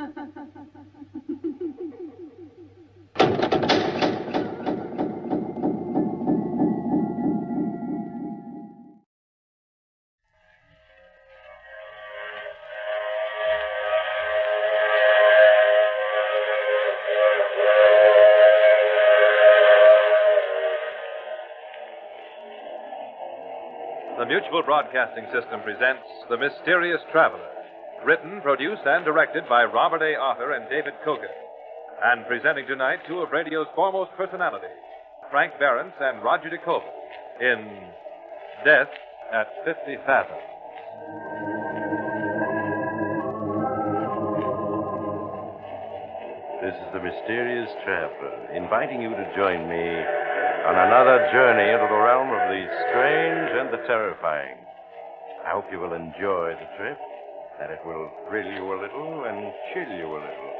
The Mutual Broadcasting System presents The Mysterious Traveler, written, produced, and directed by Robert A. Arthur and David Cogan, and presenting tonight two of radio's foremost personalities, Frank Behrens and Roger DeCoble, in Death at 50 Fathoms. This is The Mysterious Traveler, inviting you to join me on another journey into the realm of the strange and the terrifying. I hope you will enjoy the trip, that it will thrill you a little and chill you a little.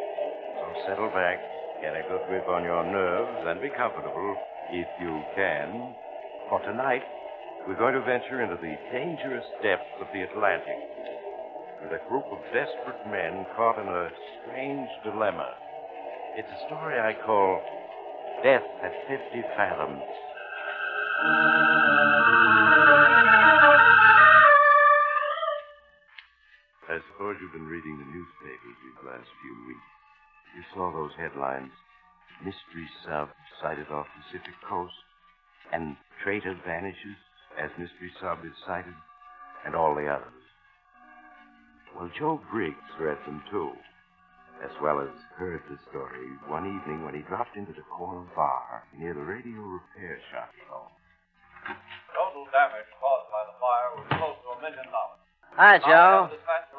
So settle back, get a good grip on your nerves, and be comfortable, if you can. For tonight, we're going to venture into the dangerous depths of the Atlantic with a group of desperate men caught in a strange dilemma. It's a story I call Death at 50 Fathoms. I suppose you've been reading the newspapers these last few weeks. You saw those headlines. Mystery sub sighted off Pacific coast, and traitor vanishes as mystery sub is sighted, and all the others. Well, Joe Briggs read them too, as well as heard the story one evening when he dropped into the corner bar near the radio repair shop. Total damage caused by the fire was close to $1 million. Hi, Joe.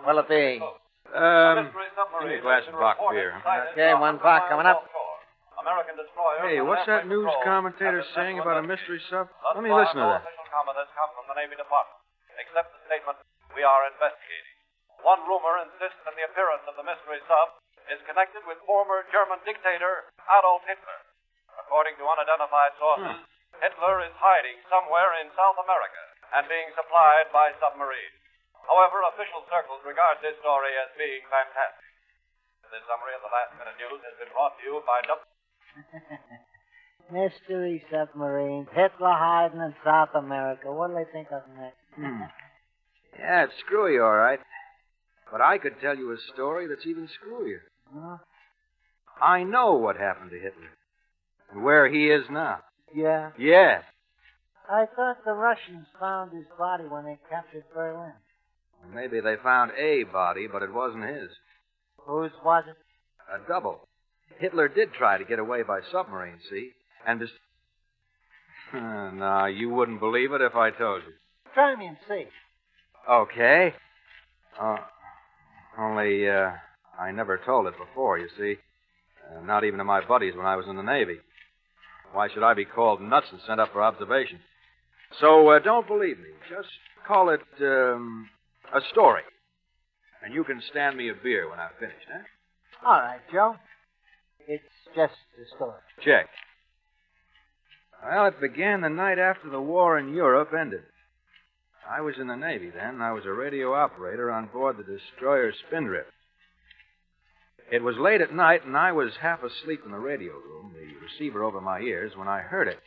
What'll it be? Give me a glass of rock beer. Okay, $1 coming up. Hey, what's that news commentator saying about a mystery sub? Let me listen to that. Official comment has come from the Navy Department, except the statement, "We are investigating." One rumor insists that the appearance of the mystery sub is connected with former German dictator Adolf Hitler. According to unidentified sources, Hitler is hiding somewhere in South America and being supplied by submarines. However, official circles regard this story as being fantastic. This summary of the last-minute news has been brought to you by Mystery submarines. Hitler hiding in South America. What'll they think of next? Yeah, it's screwy, all right. But I could tell you a story that's even screwier. Huh? I know what happened to Hitler. And where he is now. Yeah? Yeah. I thought the Russians found his body when they captured Berlin. Well, maybe they found a body, but it wasn't his. Whose was it? A double. Hitler did try to get away by submarine, see? And no, you wouldn't believe it if I told you. Try me and see. Okay. Only, I never told it before, you see. Not even to my buddies when I was in the Navy. Why should I be called nuts and sent up for observation? So, don't believe me. Just call it, a story. And you can stand me a beer when I've finished, eh? All right, Joe. It's just a story. Check. Well, it began the night after the war in Europe ended. I was in the Navy then. I was a radio operator on board the destroyer Spindrift. It was late at night, and I was half asleep in the radio room, the receiver over my ears, when I heard it.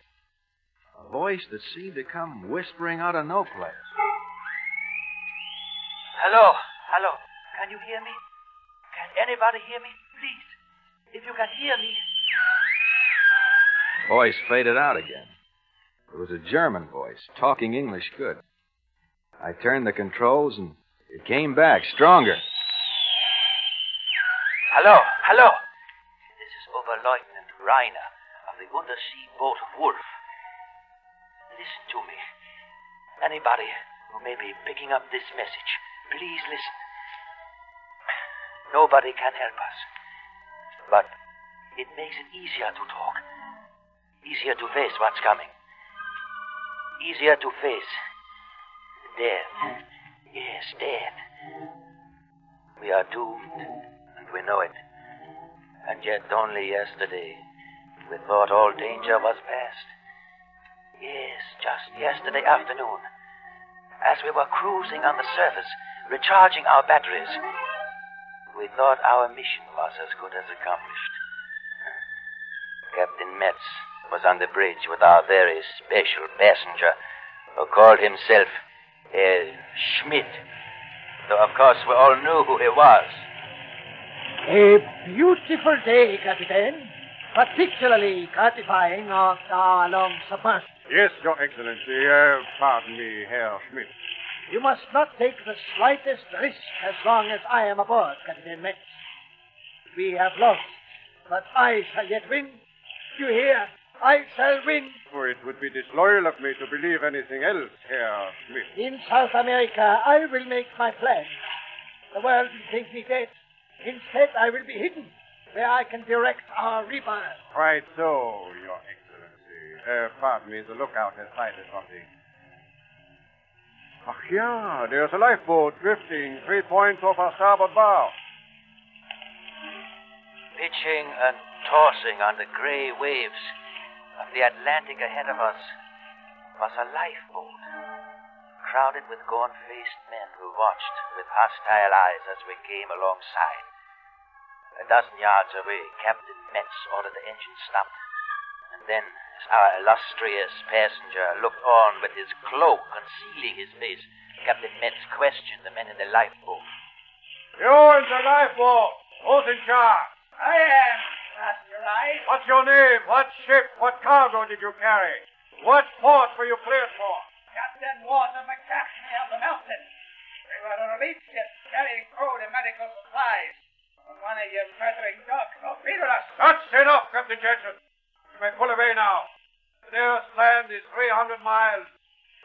A voice that seemed to come whispering out of no place. Hello? Can you hear me? Can anybody hear me? Please, if you can hear me. Voice faded out again. It was a German voice, talking English good. I turned the controls, and it came back, stronger. Hello. This is Oberleutnant Reiner of the undersea boat Wolf. Listen to me. Anybody who may be picking up this message, please listen. Nobody can help us. But it makes it easier to talk. Easier to face what's coming. Easier to face death. Yes, death. We are doomed, and we know it. And yet only yesterday we thought all danger was past. Yes, just yesterday afternoon, as we were cruising on the surface, recharging our batteries, We thought our mission was as good as accomplished. Captain Metz was on the bridge with our very special passenger who called himself Schmidt. Though, of course, we all knew who he was. A beautiful day, Captain. Particularly gratifying after our long submersion. Yes, Your Excellency. Pardon me, Herr Schmidt. You must not take the slightest risk as long as I am aboard, Captain Metz. We have lost, but I shall yet win. You hear? I shall win. Oh, it would be disloyal of me to believe anything else, Herr Schmidt. In South America, I will make my plan. The world will think me dead. Instead, I will be hidden, where I can direct our reaper. Quite so, Your Excellency. Pardon me, the lookout has sighted something. Ach, yeah, there's a lifeboat drifting 3 points off our starboard bow. Pitching and tossing on the gray waves of the Atlantic ahead of us was a lifeboat, crowded with gaunt-faced men who watched with hostile eyes as we came alongside. A dozen yards away, Captain Metz ordered the engine stopped. And then, as our illustrious passenger looked on with his cloak concealing his face, Captain Metz questioned the men in the lifeboat. You in the lifeboat. Who's in charge? I am, Master Right. What's your name? What ship? What cargo did you carry? What port were you cleared for? Captain Walter McCartney of the Mountain. We were a relief ship carrying crude and medical supplies. When one of your murdering dogs torpedoed us. That's enough, Captain Jensen. You may pull away now. The nearest land is 300 miles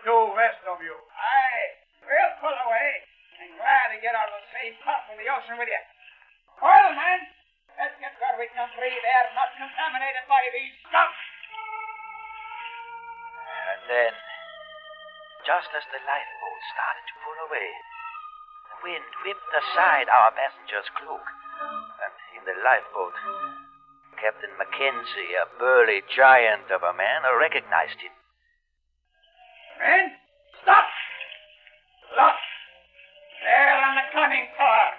due west of you. Aye, we'll pull away. And glad to get out of the safe part of the ocean with you. Oil, man! Let's get where we can breathe air not contaminated by these scum. And then, just as the lifeboat started to pull away, the wind whipped aside our passenger's cloak. And in the lifeboat, Captain Mackenzie, a burly giant of a man, recognized him. Men, stop! Look! There on the conning tower.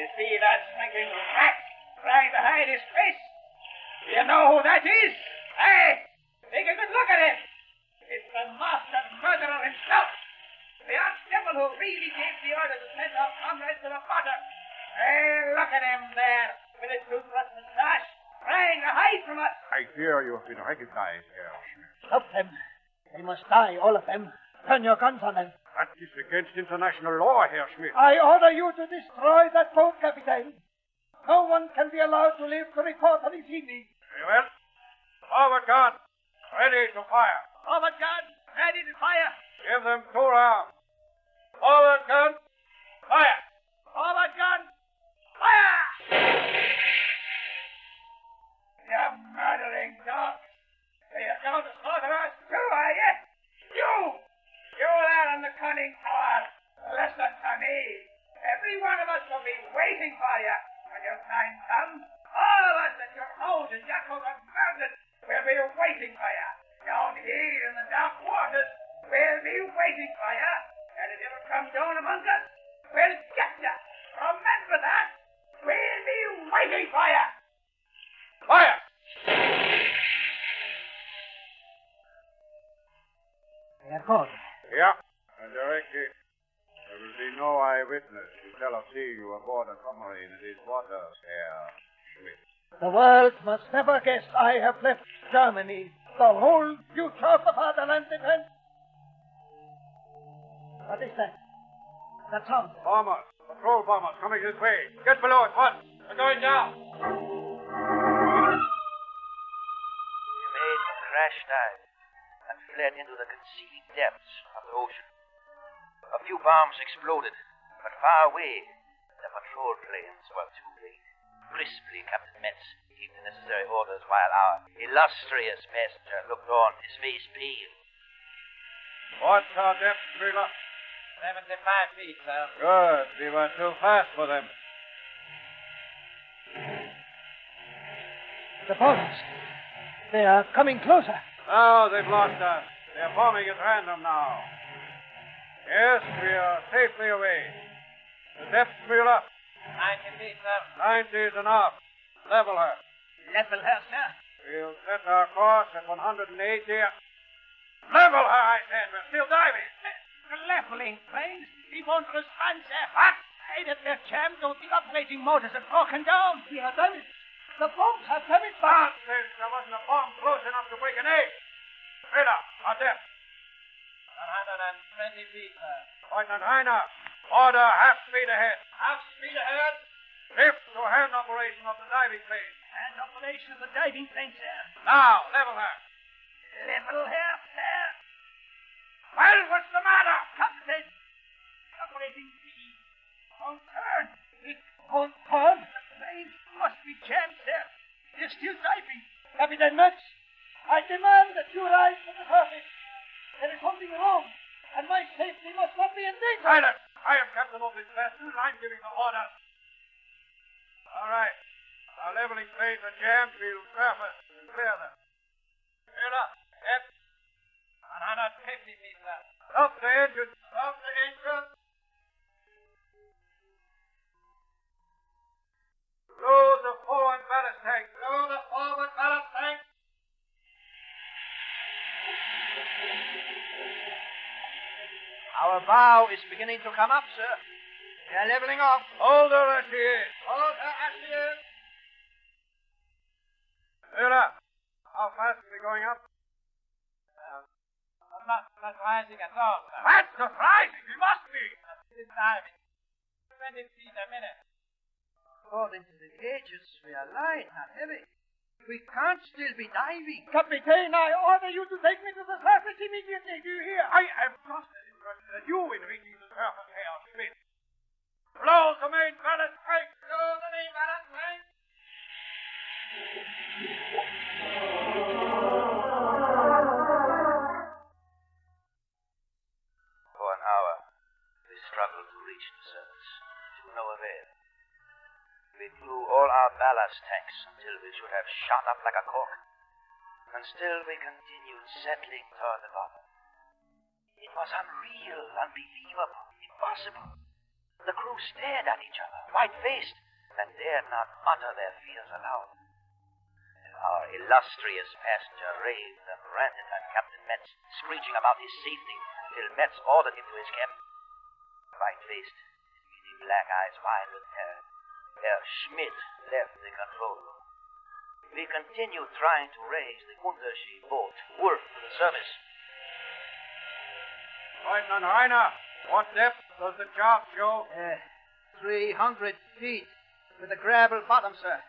You see that slinking rat trying to hide his face? Do you know who that is? Hey, take a good look at him. It's the master murderer himself. The archdevil who really gave the order to send our comrades to the bottom. Hey, look at him there, with his toothless mustache, trying to hide from us. I fear you have been recognized, Herr Schmidt. Stop them. They must die, all of them. Turn your guns on them. That is against international law, Herr Schmidt. I order you to destroy that boat, Captain. No one can be allowed to live to report on his evening. Very well. Forward gun. Ready to fire. Forward gun, ready to fire. Give them 2 rounds. Forward gun. Fire. Forward gun, fire! You murdering dogs. You're going to slaughter us too, are you? You there on the conning tower. Listen to me. Every one of us will be waiting for you. When your time comes, all of us at your house and jackals and mountains will be waiting for you. Down here in the dark waters, we'll be waiting for you. And if you ever come down among us, we'll get you. Remember that. We'll be waiting for you. Fire. They are called. Yeah. And directly, there will be no eyewitness to tell of seeing you aboard a submarine in these waters, Herr Schmidt. The world must never guess I have left Germany. The whole future of the fatherland depends. What is that? That sound. Bombers. Patrol bombers coming this way. Get below at once. They're going down. We made a crash dive and fled into the concealing depths of the ocean. A few bombs exploded, but far away, the patrol planes were too late. Crisply, Captain Metz gave the necessary orders while our illustrious passenger looked on, his face pale. What's our depth, Dreamer? 75 feet, sir. Good. We were too fast for them. The bombs. They are coming closer. Now they've lost us. They're bombing at random now. Yes, we are safely away. The depths wheel up. 90 feet, sir. 90 is enough. Level her. Level her, sir. We'll set our course at 180. Level her, I said. We're still diving. The leveling planes. We won't respond, sir. What? Hey, that their jam, those operating motors are broken down. We are damaged. The bombs have damaged. Nonsense. There wasn't a bomb close enough to break an egg. Raider, our depth. 120 feet, sir. Lieutenant Heiner, order half speed ahead. Half speed ahead. Shift to hand operation of the diving plane. And operation of the diving plane, sir. Now, level her. Level her, sir. Well, what's the matter? Captain. Operating speed. Won't turn. It won't turn. The plane must be jammed, sir. We're still diving. Captain Metz, I demand that you rise to the surface. There is something wrong, and my safety must not be in danger. Silence! I am captain of this vessel, and I'm giving the order. All right. Our leveling planes are jammed. We'll surface and clear them. Clear up. Yep. 150 feet, sir. Stop the engine. Stop the engine. Load the forward ballast tank. Load the forward ballast tank. Our bow is beginning to come up, sir. We are leveling off. Hold her as she is. Hold her as she is. Taylor, how fast are we going up? Not rising at all, sir. That's surprising. We must be. Still diving. 20 feet a minute. According to the gauges, we are light, not heavy. We can't still be diving. Captain, I order you to take me to the surface immediately. Do you hear? I am just as interested as you in reaching the surface, Herr Schmidt. Blow the main ballast tank. Blow the main ballast tank. For an hour, we struggled to reach the surface, to no avail. We blew all our ballast tanks until we should have shot up like a cork. And still we continued settling toward the bottom. It was unreal, unbelievable, impossible. The crew stared at each other, white-faced, and dared not utter their fears aloud. Our illustrious passenger raved and ranted at Captain Metz, screeching about his safety, till Metz ordered him to his cabin. White-faced, his beady black eyes wide with terror, Herr Schmidt left the control room. We continued trying to raise the Untersee boat, Wolf, to the surface. Lieutenant Heiner, what depth does the chart show? 300 feet with a gravel bottom, sir.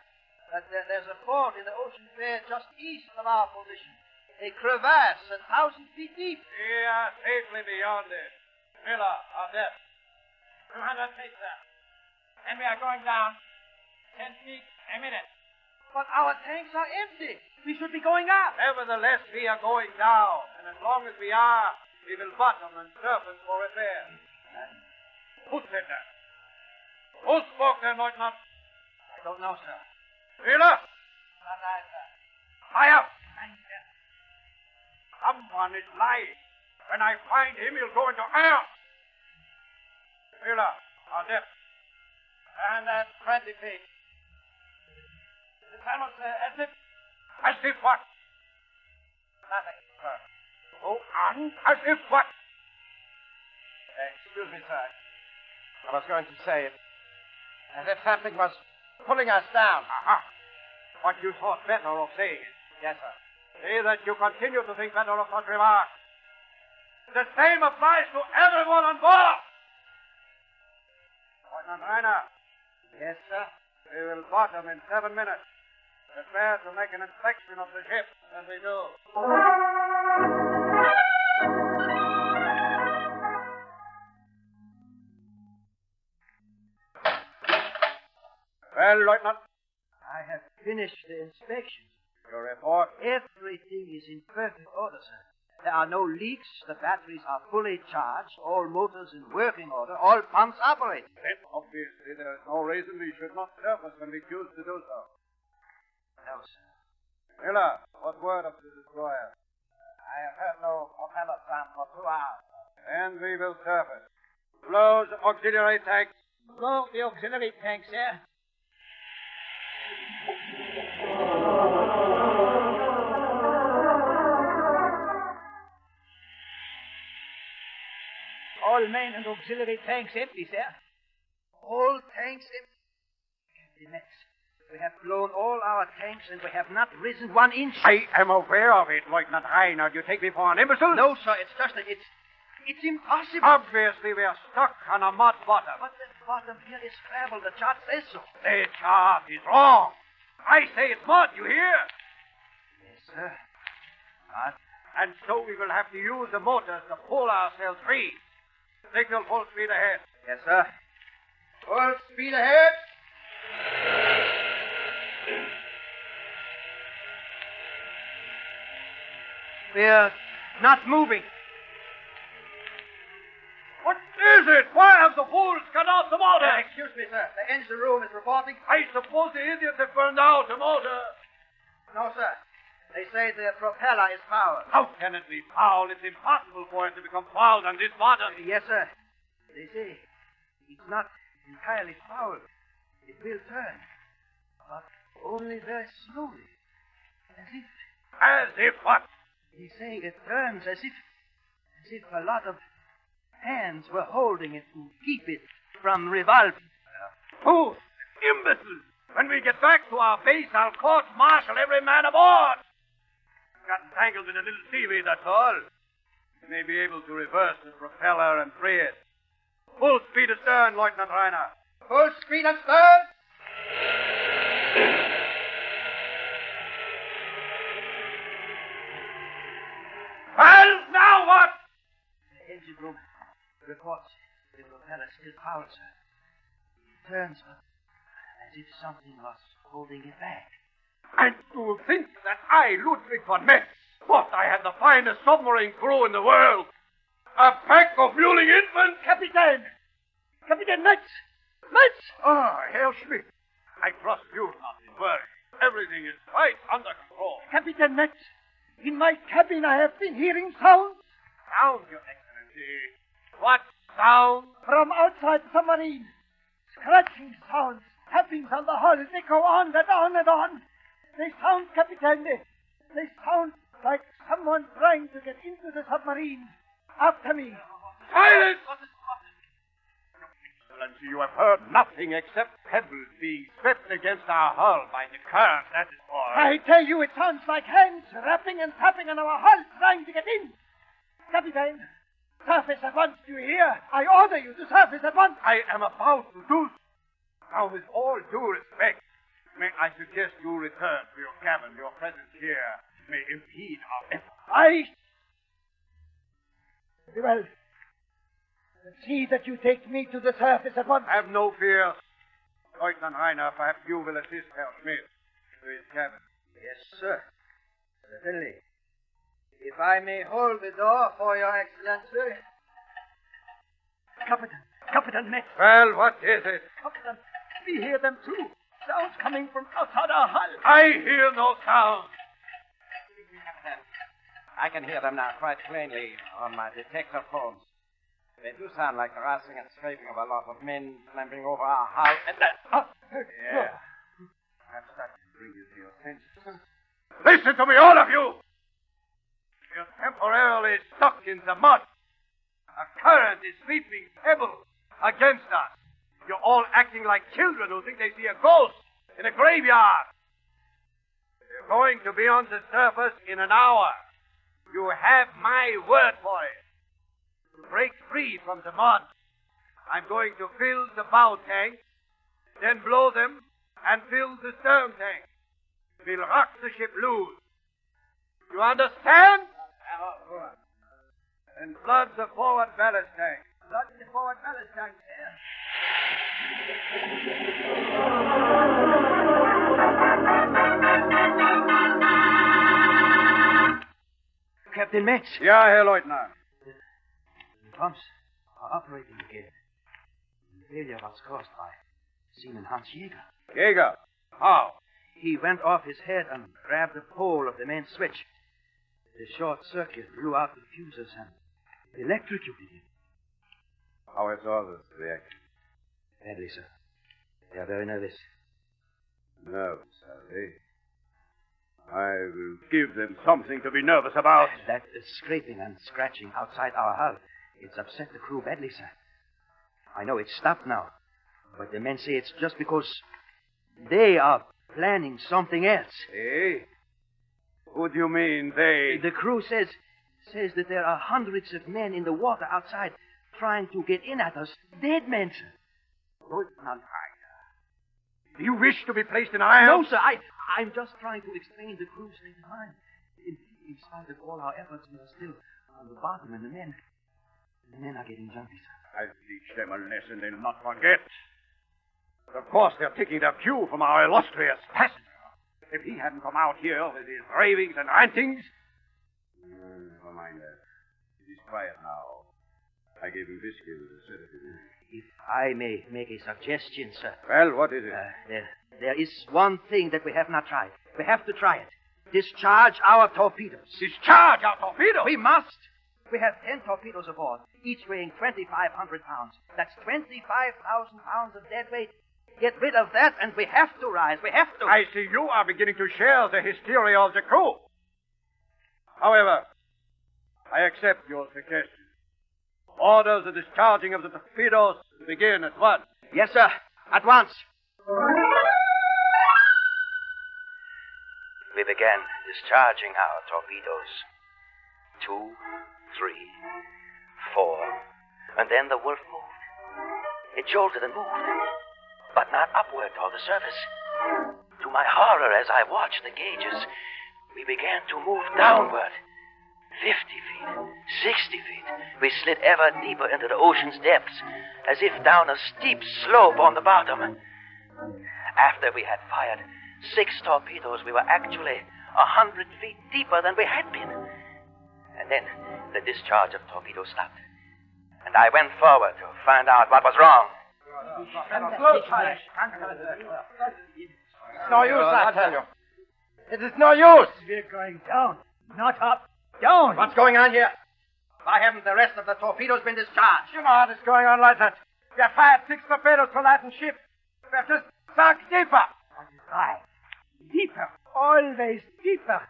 There's a ford in the ocean there just east of our position. A crevasse 1,000 feet deep. We are safely beyond it. Miller, our depth. 200 feet, sir. And we are going down 10 feet a minute. But our tanks are empty. We should be going up. Nevertheless, we are going down. And as long as we are, we will bottom and surface for repair. Who said that? Who spoke there, Lieutenant? I don't know, sir. Miller? Not I, sir. Fire! Thank you. Someone is lying. When I find him, he'll go into air. Miller, our depth. And 20 feet. The tunnel, sir, as if... As if what? Nothing, sir. Go on, as if what? Excuse me, sir. I was going to say, as if something was pulling us down. Aha. What you thought better of saying it. Yes, sir. Say that you continue to think better of such remarks. The same applies to everyone on board. Lieutenant Heiner. Yes, sir. We will bottom in 7 minutes. Prepare to make an inspection of the ship as we do. Well, Lieutenant? I have finished the inspection. Your report? Everything is in perfect order, sir. There are no leaks. The batteries are fully charged. All motors in working order. All pumps operating. Then, obviously, there is no reason we should not surface when we choose to do so. No, sir. Miller, what word of the destroyer? I have heard no propeller sound for 2 hours. And we will surface. Blow the auxiliary tanks. Blow the auxiliary tank, sir. All main and auxiliary tanks empty, sir. All tanks empty? Captain Metz, we have blown all our tanks and we have not risen 1 inch. I am aware of it, Lieutenant Reiner. Do you take me for an imbecile? No, sir, it's just that it's impossible. Obviously, we are stuck on a mud bottom. But the bottom here is gravel. The chart says so. The chart is wrong. I say it's mud, you hear? Yes, sir. Mud. And so we will have to use the motors to pull ourselves free. Signal full speed ahead. Yes, sir. Full speed ahead. We're not moving. What is it? Why have the fools cut out the motor? Excuse me, sir. The engine room is reporting. I suppose the idiots have burned out the motor. No, sir. They say the propeller is fouled. How can it be fouled? It's impossible for it to become fouled on this bottom. Yes, sir. They say it's not entirely fouled. It will turn. But only very slowly. As if what? They say it turns as if a lot of hands were holding it to keep it from revolving. Fools! Imbeciles! When we get back to our base, I'll court-martial every man aboard. Got entangled in a little seaweed, that's all. We may be able to reverse the propeller and free it. Full speed astern, Lieutenant Reiner. Full speed astern! Well, now what? The engine room reports the propeller still fouled, sir. It turns as if something was holding it back. And to think that I, Ludwig von Metz, thought I had the finest submarine crew in the world. A pack of mewling infants. Captain! Captain Metz! Metz! Ah, Herr Schmidt. I trust you not in worry. Everything is quite under control. Captain Metz, in my cabin I have been hearing sounds. Sound, Your Excellency. What sound? From outside the submarine. Scratching sounds, tappings on the hull. They go on and on and on. They sound, Captain. They sound like someone trying to get into the submarine. After me. Silence! Excellency, you have heard nothing except pebbles being swept against our hull by the current, that is all. I tell you, it sounds like hands rapping and tapping on our hull trying to get in. Captain, surface at once, do you hear? I order you to surface at once. I am about to do so. Now, with all due respect, may I suggest you return to your cabin. Your presence here may impede our efforts. Well, see that you take me to the surface at once. Have no fear. Lieutenant Reiner, perhaps you will assist Herr Schmidt to his cabin. Yes, sir. Certainly. If I may hold the door for your excellency. Captain Metz. Well, what is it? Captain, we hear them too. Sounds coming from outside our hull. I hear no sound. I can hear them now quite plainly on my detector phones. They do sound like the rustling and scraping of a lot of men clambering over our hull. And Yeah. Perhaps that can bring you to your senses. Listen to me, all of you! You're temporarily stuck in the mud. A current is sweeping pebbles against us. You're all acting like children who think they see a ghost in a graveyard. You're going to be on the surface in an hour. You have my word for it. To break free from the mud, I'm going to fill the bow tank, then blow them, and fill the stern tank. We'll rock the ship loose. You understand? And flood the forward ballast tank. Flood the forward ballast tank, sir. Captain Metz. Yeah, Herr Leutnant. The pumps are operating again. The failure was caused by Seaman Hans Jäger. Jäger? How? He went off his head and grabbed the pole of the main switch. The short circuit blew out the fuses and electrocuted him. How has all this reacted? Badly, sir. They are very nervous. Nervous, are they? I will give them something to be nervous about. That scraping and scratching outside our hull, it's upset the crew badly, sir. I know it's stopped now, but the men say it's just because they are planning something else. Eh? Who do you mean, they? The crew says that there are hundreds of men in the water outside trying to get in at us. Dead men, sir. Good man, do you wish to be placed in irons? No, sir. I'm just trying to explain the crew's state of mind. In spite of all our efforts, we are still on the bottom, and the men are getting jumpy, sir. I'll teach them a lesson they'll not forget. Of course, they're taking their cue from our illustrious passenger. If he hadn't come out here with his ravings and rantings... Never mind that. It is quiet now. I gave him whiskey with a sedative. If I may make a suggestion, sir. Well, what is it? There is one thing that we have not tried. We have to try it. Discharge our torpedoes. Discharge our torpedoes? We must. We have 10 torpedoes aboard, each weighing 2,500 pounds. That's 25,000 pounds of dead weight. Get rid of that, and we have to rise. We have to. I see you are beginning to share the hysteria of the crew. However, I accept your suggestion. Order the discharging of the torpedoes to begin at once. Yes, sir. At once. We began discharging our torpedoes. 2, 3, 4, and then the Wolf moved. It jolted and moved, but not upward toward the surface. To my horror, as I watched the gauges, we began to move downward. 50 feet, 60 feet. We slid ever deeper into the ocean's depths, as if down a steep slope on the bottom. After we had fired 6 torpedoes, we were actually 100 feet deeper than we had been. And then the discharge of torpedoes stopped. And I went forward to find out what was wrong. It's no use, I tell you. It is no use. We're going down, not up. Down! What's going on here? Why haven't the rest of the torpedoes been discharged? You know how this is going on, Lieutenant. We have fired 6 torpedoes to lighten ship. We have just sunk deeper. That is right. Deeper. Always deeper.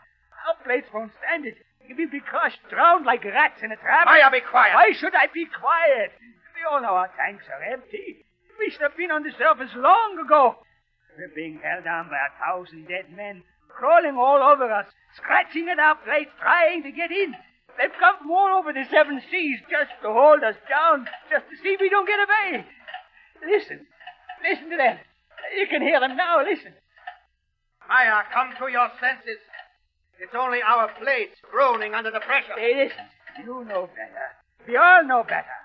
Our plates won't stand it. We'll be crushed, drowned like rats in a trap. Maya, be quiet. Why should I be quiet? We all know our tanks are empty. We should have been on the surface long ago. We're being held down by 1,000 dead men, crawling all over us, scratching at our plates, trying to get in. They've come from all over the 7 seas just to hold us down, just to see if we don't get away. Listen to them. You can hear them now. Listen. Maya, come to your senses. It's only our plates groaning under the pressure. Hey, listen. You know better. We all know better.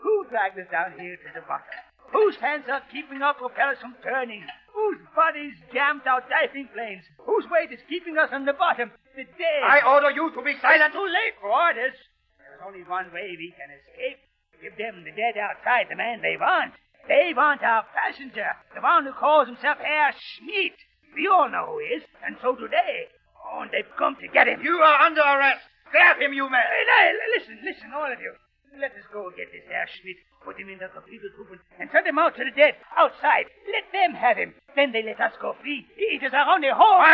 Who dragged us down here to the bottom? Whose hands are keeping our propellers from turning? Whose bodies jammed our diving planes? Whose weight is keeping us on the bottom? The dead. I order you to be silent. Too late for orders. There's only one way we can escape. Give them the dead outside the man they want. They want our passenger, the one who calls himself Herr Schmidt. We all know who he is, and so do they. Oh, and they've come to get him. You are under arrest. Grab him, you men. Hey, listen, all of you. Let us go get this Herr Schmidt, put him in the torpedo tube, and send him out to the dead, outside. Let them have him. Then they let us go free. It is our only hope.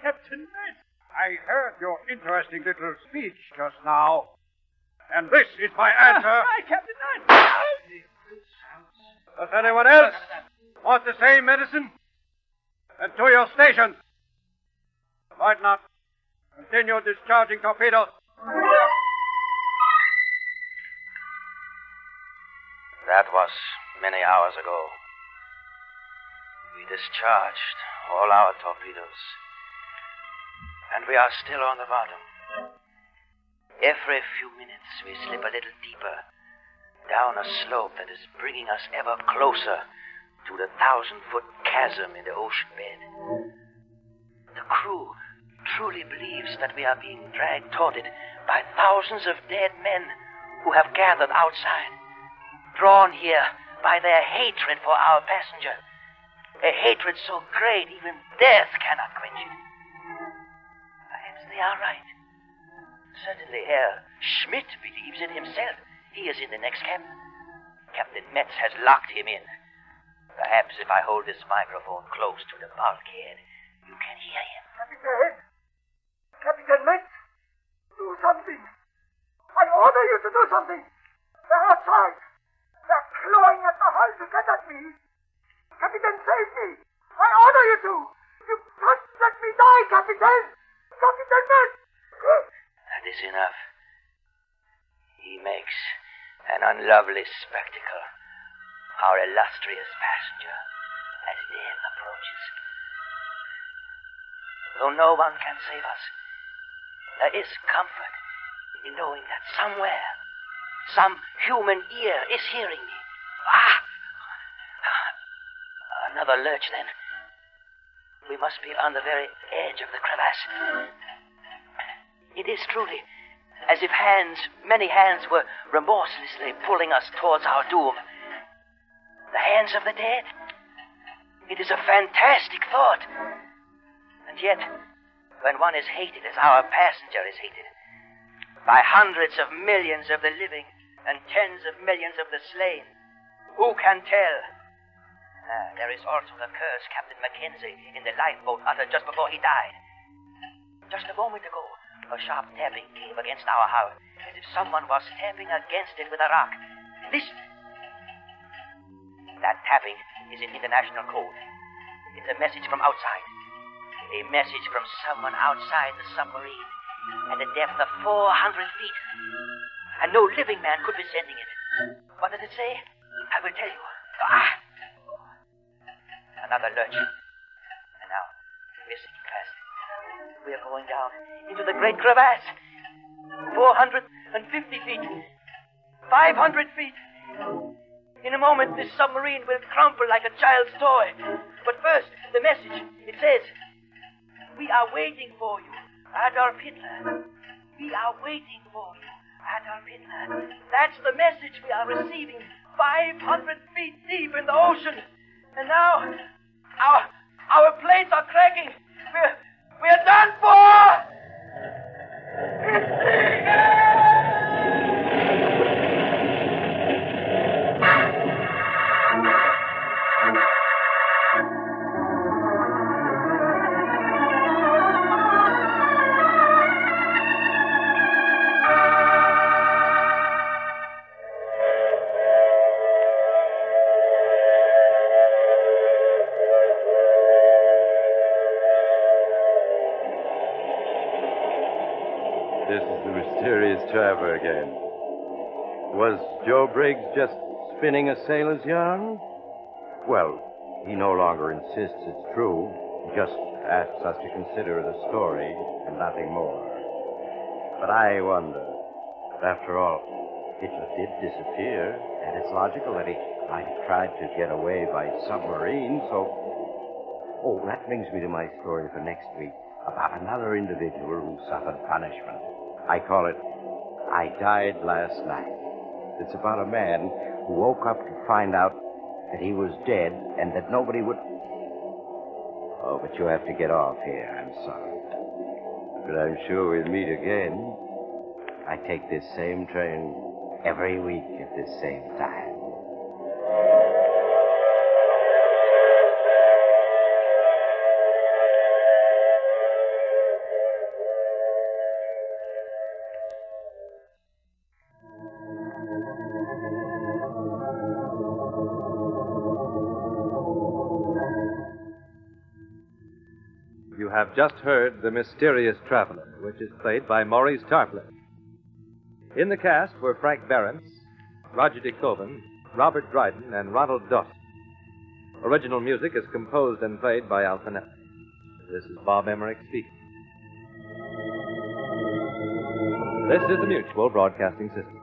Captain Knight. I heard your interesting little speech just now. And this is my answer. Captain Knight. Does anyone else want the same medicine? Then to your stations. Might not. Continue discharging torpedoes. That was many hours ago. We discharged all our torpedoes. And we are still on the bottom. Every few minutes we slip a little deeper down a slope that is bringing us ever closer to the 1,000-foot chasm in the ocean bed. The crew truly believes that we are being dragged toward it by thousands of dead men who have gathered outside, drawn here by their hatred for our passenger, a hatred so great even death cannot quench it. Perhaps they are right. Certainly Herr Schmidt believes it himself. He is in the next cabin. Captain that Metz has locked him in. Perhaps if I hold this microphone close to the bulkhead, you can hear him. Captain! Captain Metz! Do something! I order you to do something! They're outside! They're clawing at the hull to get at me! Captain, save me! I order you to! You can't let me die, Captain! Captain Metz! That is enough. He makes an unlovely spectacle. Our illustrious passenger as death approaches. Though no one can save us, there is comfort in knowing that somewhere, some human ear is hearing me. Another lurch, then. We must be on the very edge of the crevasse. It is truly as if many hands were remorselessly pulling us towards our doom. The hands of the dead? It is a fantastic thought. And yet, when one is hated as our passenger is hated, by hundreds of millions of the living and tens of millions of the slain, who can tell? There is also the curse Captain Mackenzie in the lifeboat uttered just before he died. Just a moment ago, a sharp tapping came against our hull, as if someone was tapping against it with a rock. Listen. That tapping is in international code. It's a message from outside. A message from someone outside the submarine at a depth of 400 feet. And no living man could be sending it. What does it say? I will tell you. Another lurch. And now, we're sinking fast. We're going down into the great crevasse. 450 feet. 500 feet. In a moment, this submarine will crumple like a child's toy. But first, the message. It says, "We are waiting for you, Adolf Hitler. We are waiting for you, Adolf Hitler." That's the message we are receiving 500 feet deep in the ocean. And now, our plates are cracking. We're done for! This is the mysterious Traveler again. Was Joe Briggs just spinning a sailor's yarn? Well, he no longer insists it's true. He just asks us to consider it a story and nothing more. But I wonder, after all, Hitler did disappear, and it's logical that he might have tried to get away by submarine, so... Oh, that brings me to my story for next week about another individual who suffered punishment. I call it, I Died Last Night. It's about a man who woke up to find out that he was dead and that nobody would... Oh, but you have to get off here. I'm sorry. But I'm sure we'll meet again. I take this same train every week at this same time. You have just heard The Mysterious Traveler, which is played by Maurice Tarplin. In the cast were Frank Behrens, Roger De Koven, Robert Dryden, and Ronald Dawson. Original music is composed and played by Al Finelli. This is Bob Emmerich speaking. This is the Mutual Broadcasting System.